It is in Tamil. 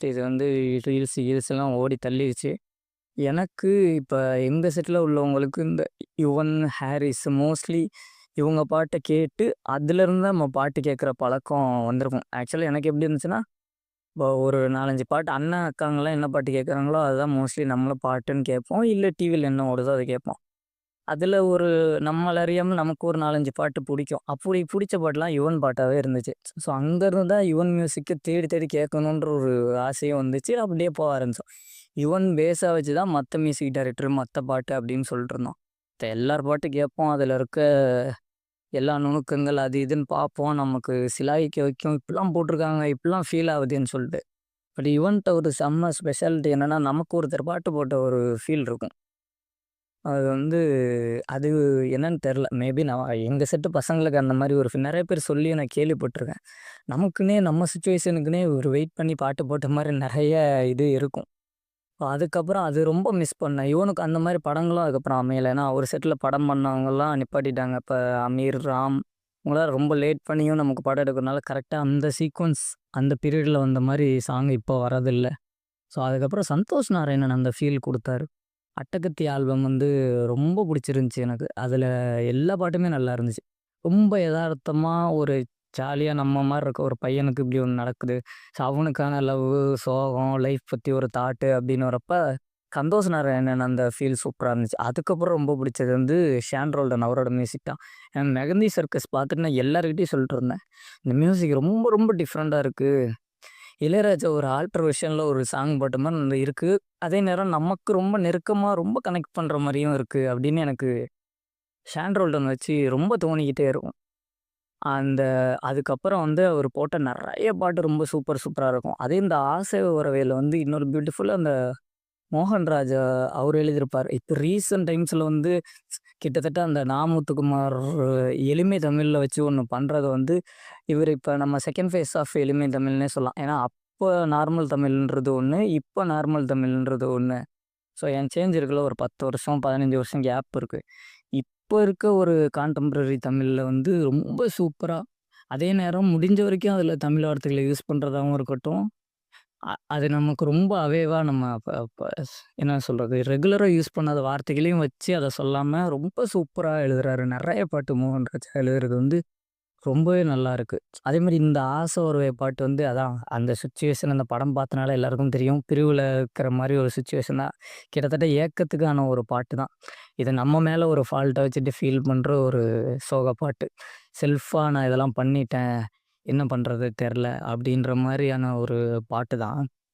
இது வந்து ரீல்ஸ்லாம் ஓடி தள்ளிருச்சு. எனக்கு இப்ப எங்க செட்ல உள்ளவங்களுக்கு இந்த யுவன், ஹாரிஸ் மோஸ்ட்லி இவங்க பாட்ட கேட்டு, அதுலருந்து தான் நம்ம பாட்டு கேட்குற பழக்கம் வந்திருக்கும். ஆக்சுவலா எனக்கு எப்படி இருந்துச்சுன்னா, இப்போ ஒரு 4, 5 பாட்டு அண்ணன், அக்காங்கலாம் என்ன பாட்டு கேட்குறாங்களோ, அதுதான் மோஸ்ட்லி நம்மளும் பாட்டுன்னு கேட்போம். இல்ல டிவில என்ன ஓடுதோ அத கேட்போம். அதுல ஒரு நம்மள அறியாம நமக்கு ஒரு 4, 5 பாட்டு புடிக்கும். அப்படி புடிச்ச பாட்டுலாம் யுவன் பாட்டாவே இருந்துச்சு. ஸோ அங்கருந்து தான் யுவன் மியூசிக்க தேடி தேடி கேட்கணுன்ற ஒரு ஆசையும் வந்துச்சு. அப்படியே போக ஆரம்பிச்சோம். யுவன் பேஸா வச்சு தான் மத்த மியூசிக் டைரக்டர், மத்த பாட்டு அப்படின்னு சொல்லிட்டு இருந்தோம். எல்லார் பாட்டு கேட்போம். அதுல இருக்க எல்லா நுணுக்கங்கள் அது இதுன்னு பார்ப்போம். நமக்கு சிலாகிக்க வைக்கும். இப்படிலாம் போட்டுருக்காங்க, இப்படிலாம் ஃபீல் ஆகுதுன்னு சொல்லிட்டு. பட் யுவன்ட்ட ஒரு செம்ம ஸ்பெஷாலிட்டி என்னன்னா, நமக்கு ஒருத்தர் பாட்டு போட்ட ஒரு ஃபீல் இருக்கும். அது வந்து அது என்னன்னு தெரியல. மேபி நான் எங்க செட்டு பசங்களுக்கு அந்த மாரி ஒரு நெறைய பேர் சொல்லி நான் கேள்விப்பட்டுருக்கேன். நமக்குன்னே நம்ம சிச்சுவேஷனுக்குன்னே ஒரு வெயிட் பண்ணி பாட்டு போட்ட மாரி நெறைய இது இருக்கும். அதுக்கப்புறம் அது ரொம்ப மிஸ் பண்ணேன். இவனுக்கு அந்த மாரி படங்களும் அதுக்கப்புறம் அமையல. ஏன்னா ஒரு செட்ல படம் பண்ணவங்கலாம் நிப்பாட்டிட்டாங்க. இப்ப அமீர், ராம் இவங்கலாம் ரொம்ப லேட் பண்ணியும் நமக்கு படம் எடுக்கிறனால கரெக்ட்டா அந்த சீக்வென்ஸ் அந்த பீரியட்ல வந்த மாரி சாங் இப்போ வரதில்ல. ஸோ அதுக்கப்புறம் சந்தோஷ் நாராயணன் அந்த ஃபீல் குடுத்தாரு. அட்டகத்தி ஆல்பம் வந்து ரொம்ப புடிச்சிருந்துச்சு எனக்கு. அதுல எல்லா பாட்டுமே நல்லா இருந்துச்சு. ரொம்ப எதார்த்தமா ஒரு ஜாலியா நம்ம மாரி இருக்க ஒரு பையனுக்கு இப்படி ஒண்ணு நடக்குது. ஸோ அவனுக்கான லவ்வு, சோகம், லைஃப் பத்தி ஒரு தாட்டு அப்படின்னு வரப்ப, சந்தோஷ் நாராயணன் அந்த ஃபீல் சூப்பரா இருந்துச்சு. அதுக்கப்புறம் ரொம்ப புடிச்சது வந்து ஷான் ரோல்டன் அவரோட மியூசிக் தான். மெகந்தி சர்க்கஸ் பார்த்துட்டு நான் எல்லார்கிட்டயும் சொல்லிட்டு இருந்தேன். இந்த மியூசிக் ரொம்ப ரொம்ப டிஃப்ரெண்ட்டா இருக்கு. இளையராஜா ஒரு ஆல்டர் வெர்ஷன்ல ஒரு சாங் போட்ட மாரி இருக்கு. அதே நேரம் நமக்கு ரொம்ப நெருக்கமா, ரொம்ப கனெக்ட் பண்ற மாரியும் இருக்கு. அப்படின்னு எனக்கு ஷான் ரோல்டன் வச்சு ரொம்ப தோணிக்கிட்டே இருக்கும். அந்த அதுக்கப்புறம் வந்து அவரு போட்ட நெறைய பாட்டு ரொம்ப சூப்பர் சூப்பரா இருக்கும். அதே இந்த ஆசை உறவையில வந்து இன்னொரு பியூட்டிஃபுல்லா அந்த மோகன்ராஜ் அவரு எழுதியிருப்பாரு. இப்ப ரீசென்ட் டைம்ஸ்ல வந்து கிட்டத்தட்ட அந்த நா. முத்துக்குமார் எளிமை தமிழ்ல வச்சு ஒண்ணு பண்றது வந்து, இவரு இப்ப நம்ம செகண்ட் ஃபேஸ் ஆஃப் எளிமை தமிழ்னே சொல்லலாம். ஏன்னா, அப்ப நார்மல் தமிழ்ன்றது ஒண்ணு, இப்ப நார்மல் தமிழ்ன்றது ஒண்ணு. ஸோ என் சேஞ்ச் இருக்குல்ல ஒரு 10 வருஷம், 15 வருஷம் கேப் இருக்கு. இப்ப இருக்க ஒரு கான்டெம்பரரி தமிழ்ல வந்து ரொம்ப சூப்பரா, அதே நேரம் முடிஞ்ச வரைக்கும் அதுல தமிழ் வார்த்தைகள யூஸ் பண்றதாவும் இருக்கட்டும், அது நமக்கு ரொம்ப அவேவா நம்ம ப ப என்ன சொல்றது? ரெகுலரா யூஸ் பண்ணாத வார்த்தைகளையும் வச்சு அத சொல்லாம ரொம்ப சூப்பரா எழுதுறாரு. நெறைய பாட்டு மோகன்ராஜ் எழுதுறது வந்து ரொம்பவே நல்லாருக்கு. அதேமாரி இந்த ஆசை ஒருவை பாட்டு வந்து அதான் அந்த சிச்சுவேஷன் அந்த படம் பார்த்தனால எல்லாருக்கும் தெரியும். பிரிவுல இருக்கிற மாரி ஒரு சிச்சுவேஷன் தான். கிட்டத்தட்ட ஏக்கத்துக்கான ஒரு பாட்டு தான். இது நம்ம மேல ஒரு ஃபால்ட்ட வச்சுட்டு ஃபீல் பண்ற ஒரு சோக பாட்டு. செல்ஃபா நான் இதெல்லாம் பண்ணிட்டேன். என்ன பண்றது தெர்ல. அப்படின்ற மாரியான ஒரு பாட்டு தான்.